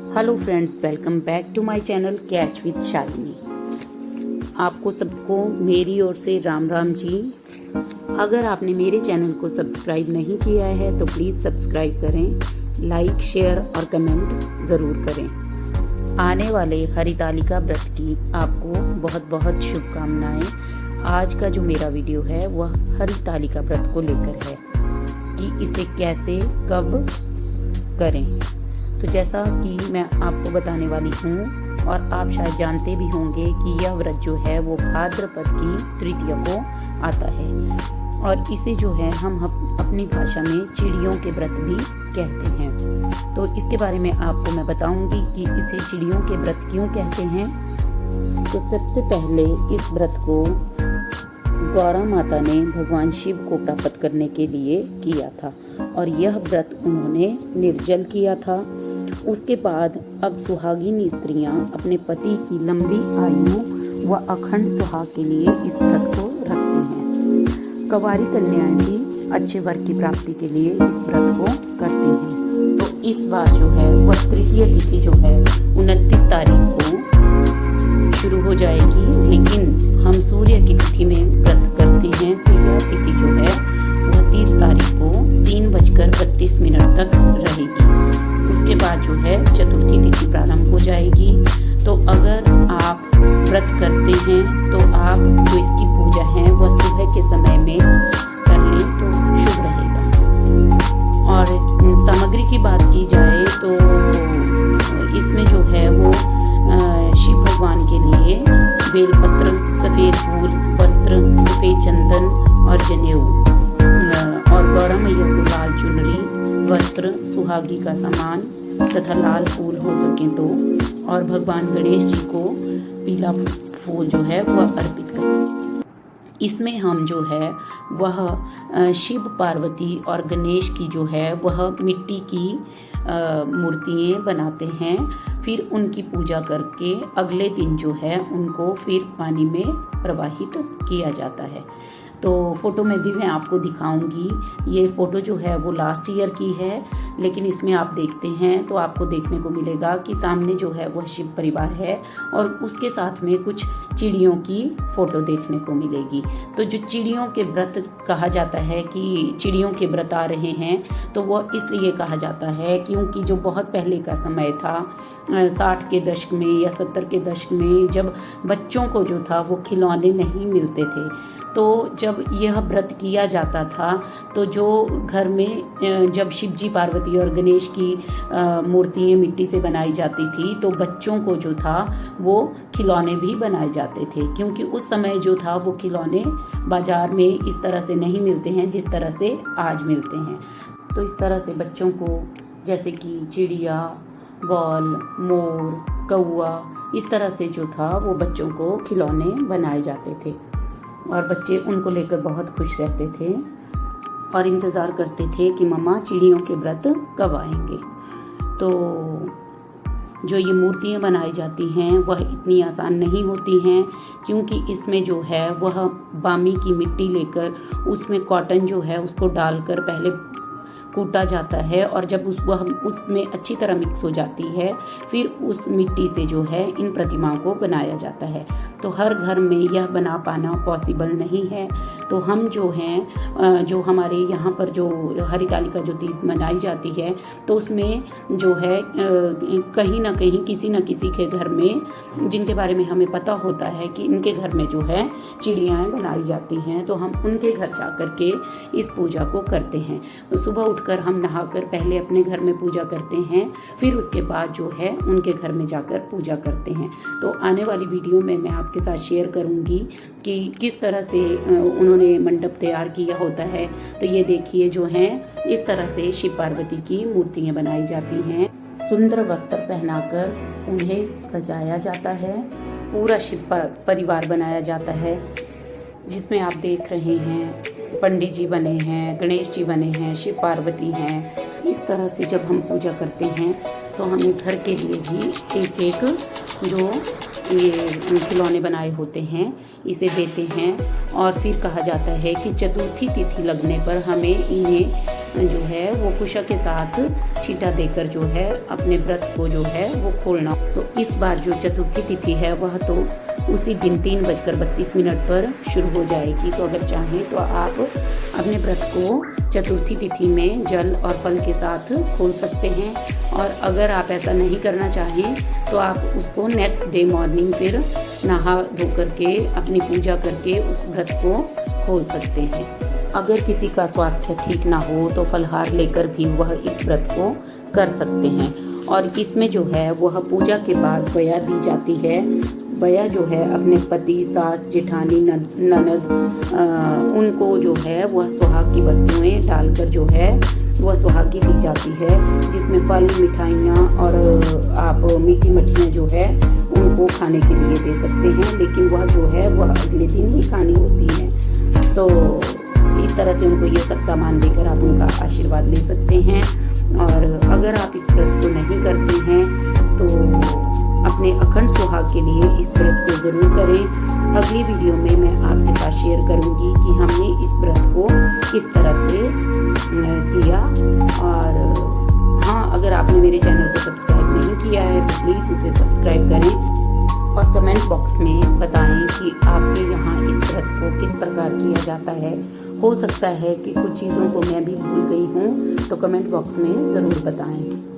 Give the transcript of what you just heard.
Hello friends, welcome back to my channel catch with Shalini. आपको सबको मेरी ओर से राम राम जी। अगर आपने मेरे चैनल को सब्सक्राइब नहीं किया है तो प्लीज़ सब्सक्राइब करें, लाइक शेयर और कमेंट ज़रूर करें। आने वाले हरितालिका व्रत की आपको बहुत बहुत शुभकामनाएं। आज का जो मेरा वीडियो है वह हरितालिका व्रत को लेकर है कि इसे कैसे कब करें। तो जैसा कि मैं आपको बताने वाली हूँ और आप शायद जानते भी होंगे कि यह व्रत जो है वो भाद्रपद की तृतीया को आता है और इसे जो है हम अपनी भाषा में चिड़ियों के व्रत भी कहते हैं। तो इसके बारे में आपको मैं बताऊंगी कि इसे चिड़ियों के व्रत क्यों कहते हैं। तो सबसे पहले इस व्रत को गौरा माता ने भगवान शिव को प्राप्त करने के लिए किया था और यह व्रत उन्होंने निर्जल किया था। उसके बाद अब सुहागिन स्त्रियां अपने पति की लंबी आयु व अखंड सुहाग के लिए इस व्रत को रखती हैं। कुंवारी कन्याएं भी अच्छे वर की प्राप्ति के लिए इस व्रत को करती हैं। तो इस बार जो है वह तृतीय तिथि जो है 29 तारीख को शुरू हो जाएगी, लेकिन हम सूर्य की तिथि में व्रत करते हैं तो यह तिथि जो है वह 30 तारीख को 3:32 तक रहेगी। उसके बाद जो है चतुर्थी तिथि प्रारंभ हो जाएगी। तो अगर आप व्रत करते हैं तो आप जो इसकी पूजा है वह सुबह के समय में कर लें तो शुभ रहेगा। और सामग्री की बात की जाए तो इसमें जो है वो शिव भगवान के लिए बेलपत्र, सफ़ेद फूल, वस्त्र, सफ़ेद चंदन और जनेऊ और गौरा मैया को लाल चुनरी, वस्त्र, सुहागी का सामान तथा लाल फूल हो सके तो, और भगवान गणेश जी को पीला फूल जो है वह अर्पित करें। इसमें हम जो है वह शिव, पार्वती और गणेश की जो है वह मिट्टी की मूर्तियाँ बनाते हैं। फिर उनकी पूजा करके अगले दिन जो है उनको फिर पानी में प्रवाहित किया जाता है। तो फ़ोटो में भी मैं आपको दिखाऊंगी। ये फ़ोटो जो है वो लास्ट ईयर की है, लेकिन इसमें आप देखते हैं तो आपको देखने को मिलेगा कि सामने जो है वह शिव परिवार है और उसके साथ में कुछ चिड़ियों की फ़ोटो देखने को मिलेगी। तो जो चिड़ियों के व्रत कहा जाता है कि चिड़ियों के व्रत आ रहे हैं, तो वह इसलिए कहा जाता है क्योंकि जो बहुत पहले का समय था 60 के दशक में या 70 के दशक में, जब बच्चों को जो था वो खिलौने नहीं मिलते थे, तो जब यह व्रत किया जाता था तो जो घर में जब शिव जी, पार्वती और गणेश की मूर्तियाँ मिट्टी से बनाई जाती थी तो बच्चों को जो था वो खिलौने भी बनाए जाते थे, क्योंकि उस समय जो था वो खिलौने बाजार में इस तरह से नहीं मिलते हैं जिस तरह से आज मिलते हैं। तो इस तरह से बच्चों को जैसे कि चिड़िया, बॉल, मोर, कौआ, इस तरह से जो था वो बच्चों को खिलौने बनाए जाते थे और बच्चे उनको लेकर बहुत खुश रहते थे और इंतज़ार करते थे कि मम्मा चिड़ियों के व्रत कब आएंगे। तो जो ये मूर्तियाँ बनाई जाती हैं वह इतनी आसान नहीं होती हैं, क्योंकि इसमें जो है वह बामी की मिट्टी लेकर उसमें कॉटन जो है उसको डालकर पहले कूटा जाता है और जब वह उसमें अच्छी तरह मिक्स हो जाती है फिर उस मिट्टी से जो है इन प्रतिमाओं को बनाया जाता है। तो हर घर में यह बना पाना पॉसिबल नहीं है। तो हम जो हैं जो हमारे यहाँ पर जो हरितालिका जो तीज मनाई जाती है तो उसमें जो है कहीं ना कहीं किसी न किसी के घर में, जिनके बारे में हमें पता होता है कि इनके घर में जो है चिड़ियाँ बनाई जाती हैं, तो हम उनके घर जा कर के इस पूजा को करते हैं। सुबह उठकर हम नहाकर पहले अपने घर में पूजा करते हैं, फिर उसके बाद जो है उनके घर में जाकर पूजा करते हैं। तो आने वाली वीडियो में मैं आपके साथ शेयर करूंगी कि किस तरह से उन्होंने मंडप तैयार किया होता है। तो ये देखिए जो है इस तरह से शिव पार्वती की मूर्तियाँ बनाई जाती हैं। सुंदर वस्त्र पहनाकर उन्हें सजाया जाता है। पूरा शिव परिवार बनाया जाता है, जिसमें आप देख रहे हैं पंडित जी बने हैं, गणेश जी बने हैं, शिव पार्वती हैं। इस तरह से जब हम पूजा करते हैं तो हमें घर के लिए भी एक एक जो ये खिलौने बनाए होते हैं इसे देते हैं। और फिर कहा जाता है कि चतुर्थी तिथि लगने पर हमें इन्हें जो है वो कुशा के साथ छींटा देकर जो है अपने व्रत को जो है वो खोलना। तो इस बार जो चतुर्थी तिथि है वह तो उसी दिन 3:32 पर शुरू हो जाएगी। तो अगर चाहें तो आप अपने व्रत को चतुर्थी तिथि में जल और फल के साथ खोल सकते हैं, और अगर आप ऐसा नहीं करना चाहें तो आप उसको नेक्स्ट डे मॉर्निंग फिर नहा धो करके अपनी पूजा करके उस व्रत को खोल सकते हैं। अगर किसी का स्वास्थ्य ठीक ना हो तो फलहार लेकर भी वह इस व्रत को कर सकते हैं। और इसमें जो है वह पूजा के बाद बया दी जाती है। बया जो है अपने पति, सास, जेठानी, ननद उनको जो है वह सुहाग की वस्तुएं डालकर जो है वह सुहागी दी जाती है, जिसमें फल, मिठाइयाँ और आप मीठी मठियाँ जो है उनको खाने के लिए दे सकते हैं, लेकिन वह जो है वह अगले दिन ही खानी होती है। तो इस तरह से उनको ये सब सामान देकर आप उनका आशीर्वाद ले सकते हैं। और अगर आप इस व्रत को नहीं करते हैं तो अपने अखंड सुहाग के लिए इस व्रत को जरूर करें। अगली वीडियो में मैं आपके साथ शेयर करूंगी कि हमने इस व्रत को किस तरह से किया। और हाँ, अगर आपने मेरे चैनल को सब्सक्राइब नहीं किया है तो प्लीज़ इसे सब्सक्राइब करें और कमेंट बॉक्स में बताएं कि आपके यहाँ इस व्रत को किस प्रकार किया जाता है। हो सकता है कि कुछ चीज़ों को मैं भी भूल गई हूँ, तो कमेंट बॉक्स में ज़रूर बताएं।